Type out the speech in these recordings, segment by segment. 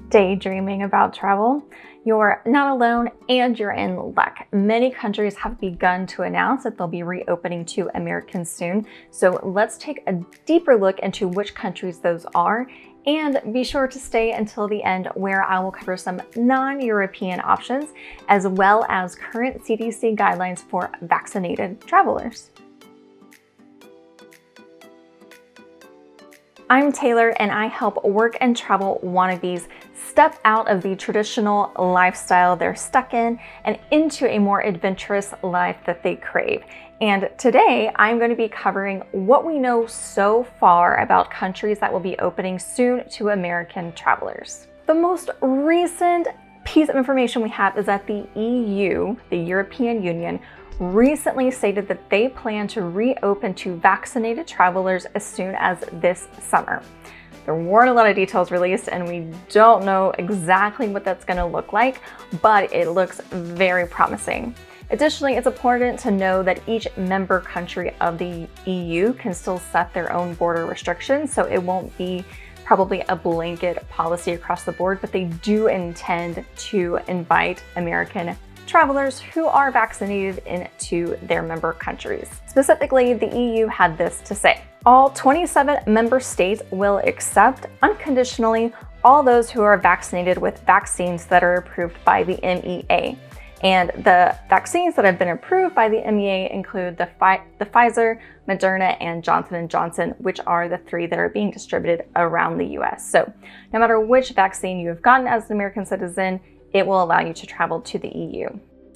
Daydreaming about travel? You're not alone and you're in luck. Many countries have begun to announce that they'll be reopening to Americans soon. So let's take a deeper look into which countries those are, and be sure to stay until the end where I will cover some non-European options as well as current CDC guidelines for vaccinated travelers. I'm Taylor and I help work and travel wannabes step out of the traditional lifestyle they're stuck in and into a more adventurous life that they crave. And today I'm going to be covering what we know so far about countries that will be opening soon to American travelers. The most recent piece of information we have is that the EU, the European Union, recently stated that they plan to reopen to vaccinated travelers as soon as this summer. There weren't a lot of details released and we don't know exactly what that's going to look like, but it looks very promising. Additionally, it's important to know that each member country of the EU can still set their own border restrictions, so it won't be probably a blanket policy across the board, but they do intend to invite American travelers who are vaccinated into their member countries. Specifically, the EU had this to say: all 27 member states will accept unconditionally all those who are vaccinated with vaccines that are approved by the MEA. And the vaccines that have been approved by the MEA include the Pfizer, Moderna, and Johnson & Johnson, which are the three that are being distributed around the US. So no matter which vaccine you have gotten as an American citizen, it will allow you to travel to the EU.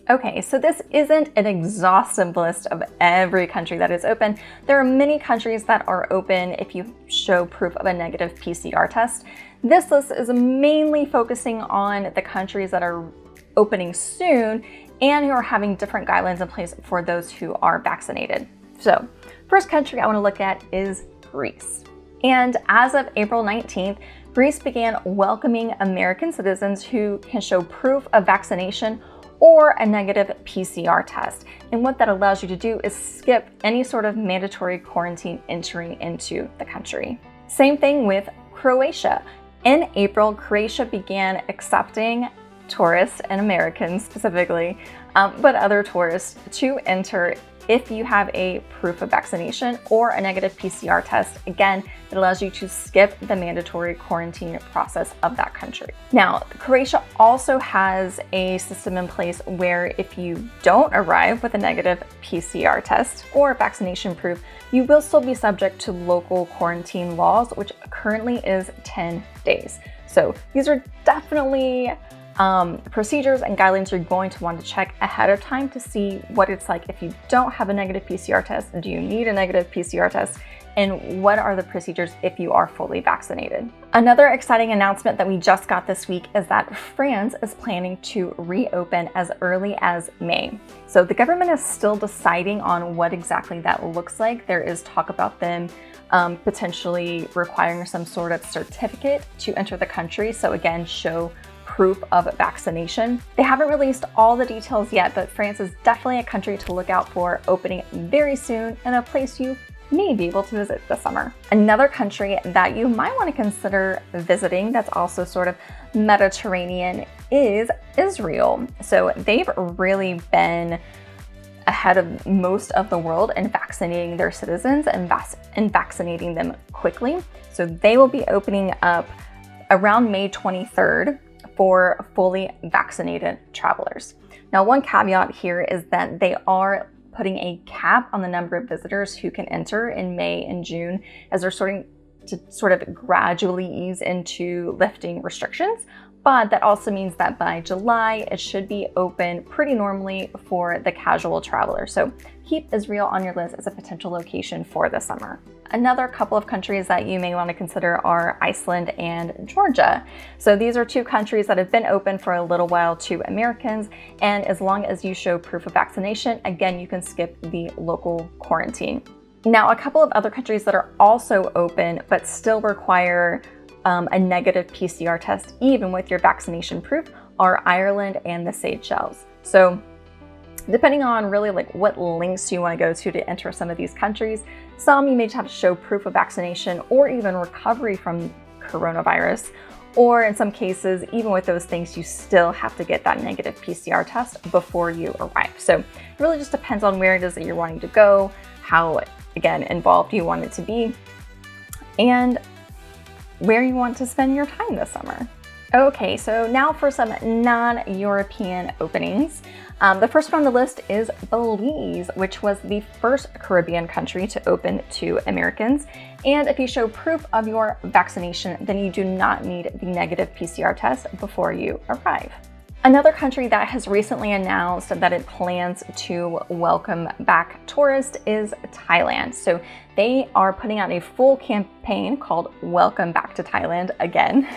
Okay, so this isn't an exhaustive list of every country that is open. There are many countries that are open if you show proof of a negative PCR test. This list is mainly focusing on the countries that are opening soon and who are having different guidelines in place for those who are vaccinated. So, first country I want to look at is Greece. And as of April 19th, Greece began welcoming American citizens who can show proof of vaccination or a negative PCR test. And what that allows you to do is skip any sort of mandatory quarantine entering into the country. Same thing with Croatia. In April, Croatia began accepting tourists and Americans specifically, but other tourists to enter if you have a proof of vaccination or a negative PCR test. Again, it allows you to skip the mandatory quarantine process of that country. Now, Croatia also has a system in place where if you don't arrive with a negative PCR test or vaccination proof, you will still be subject to local quarantine laws, which currently is 10 days. So these are definitely procedures and guidelines you're going to want to check ahead of time to see what it's like if you don't have a negative PCR test. Do you need a negative PCR test? And what are the procedures if you are fully vaccinated? Another exciting announcement that we just got this week is that France is planning to reopen as early as May. So the government is still deciding on what exactly that looks like. There is talk about them potentially requiring some sort of certificate to enter the country. So again, show proof of vaccination. They haven't released all the details yet, but France is definitely a country to look out for opening very soon and a place you may be able to visit this summer. Another country that you might want to consider visiting that's also sort of Mediterranean is Israel. So they've really been ahead of most of the world in vaccinating their citizens and vaccinating them quickly. So they will be opening up around May 23rd for fully vaccinated travelers. Now, one caveat here is that they are putting a cap on the number of visitors who can enter in May and June as they're starting to sort of gradually ease into lifting restrictions. But that also means that by July, it should be open pretty normally for the casual traveler. So keep Israel on your list as a potential location for the summer. Another couple of countries that you may want to consider are Iceland and Georgia. So these are two countries that have been open for a little while to Americans. And as long as you show proof of vaccination, again, you can skip the local quarantine. Now, a couple of other countries that are also open, but still require a negative PCR test, even with your vaccination proof, are Ireland and the Seychelles. So depending on really like what links you want to go to enter some of these countries, some you may just have to show proof of vaccination or even recovery from coronavirus, or in some cases, even with those things, you still have to get that negative PCR test before you arrive. So it really just depends on where it is that you're wanting to go, how, again, involved you want it to be, and where you want to spend your time this summer. Okay, so now for some non-European openings. The first one on the list is Belize, which was the first Caribbean country to open to Americans. And if you show proof of your vaccination, then you do not need the negative PCR test before you arrive. Another country that has recently announced that it plans to welcome back tourists is Thailand. So they are putting out a full campaign called Welcome Back to Thailand again.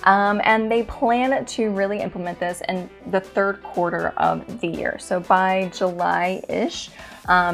And they plan to really implement this in the third quarter of the year. So by July-ish,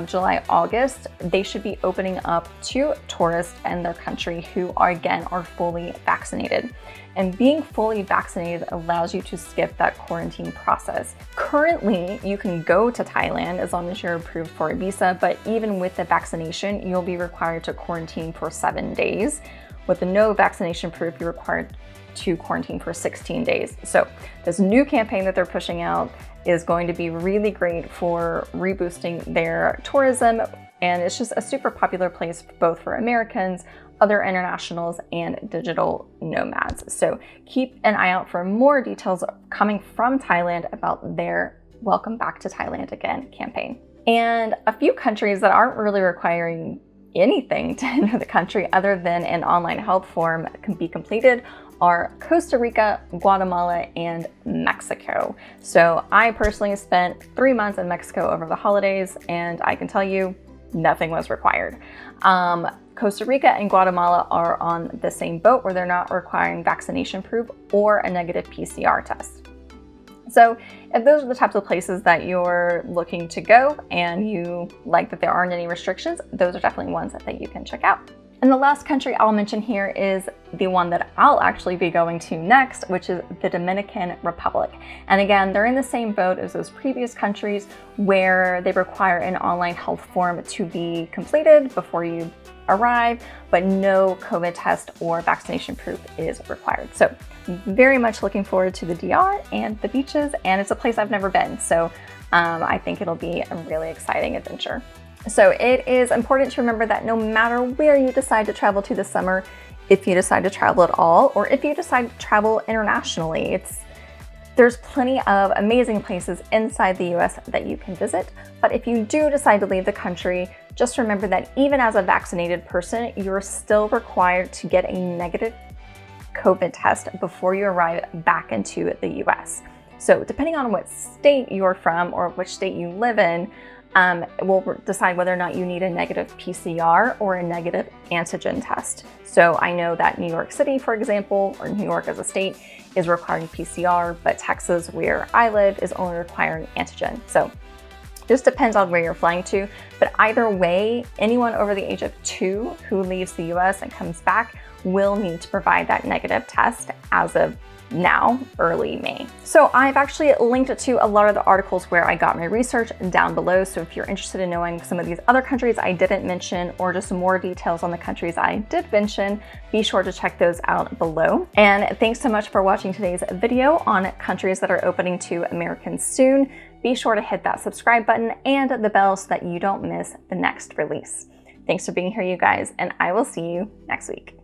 July, August, they should be opening up to tourists in their country who are fully vaccinated. And being fully vaccinated allows you to skip that quarantine process. Currently, you can go to Thailand as long as you're approved for a visa, but even with the vaccination, you'll be required to quarantine for 7 days. With the no vaccination proof, you're required to quarantine for 16 days. So this new campaign that they're pushing out is going to be really great for reboosting their tourism. And it's just a super popular place both for Americans, other internationals, and digital nomads. So keep an eye out for more details coming from Thailand about their Welcome Back to Thailand Again campaign. And a few countries that aren't really requiring anything to enter the country other than an online health form can be completed are Costa Rica, Guatemala, and Mexico. So I personally spent 3 months in Mexico over the holidays, and I can tell you nothing was required. Costa Rica and Guatemala are on the same boat where they're not requiring vaccination proof or a negative PCR test. So if those are the types of places that you're looking to go and you like that there aren't any restrictions, those are definitely ones that you can check out. And the last country I'll mention here is the one that I'll actually be going to next, which is the Dominican Republic. And again, they're in the same boat as those previous countries where they require an online health form to be completed before you arrive, but no COVID test or vaccination proof is required. So very much looking forward to the DR and the beaches, and it's a place I've never been. So I think it'll be a really exciting adventure. So it is important to remember that no matter where you decide to travel to this summer, if you decide to travel at all, or if you decide to travel internationally, there's plenty of amazing places inside the US that you can visit. But if you do decide to leave the country, just remember that even as a vaccinated person, you're still required to get a negative COVID test before you arrive back into the US. So depending on what state you're from or which state you live in, will decide whether or not you need a negative PCR or a negative antigen test. So I know that New York City, for example, or New York as a state, is requiring PCR, but Texas, where I live, is only requiring antigen. So just depends on where you're flying to. But either way, anyone over the age of 2 who leaves the US and comes back will need to provide that negative test as of now, early May. So I've actually linked to a lot of the articles where I got my research down below. So if you're interested in knowing some of these other countries I didn't mention, or just more details on the countries I did mention, be sure to check those out below. And thanks so much for watching today's video on countries that are opening to Americans soon. Be sure to hit that subscribe button and the bell so that you don't miss the next release. Thanks for being here, you guys, and I will see you next week.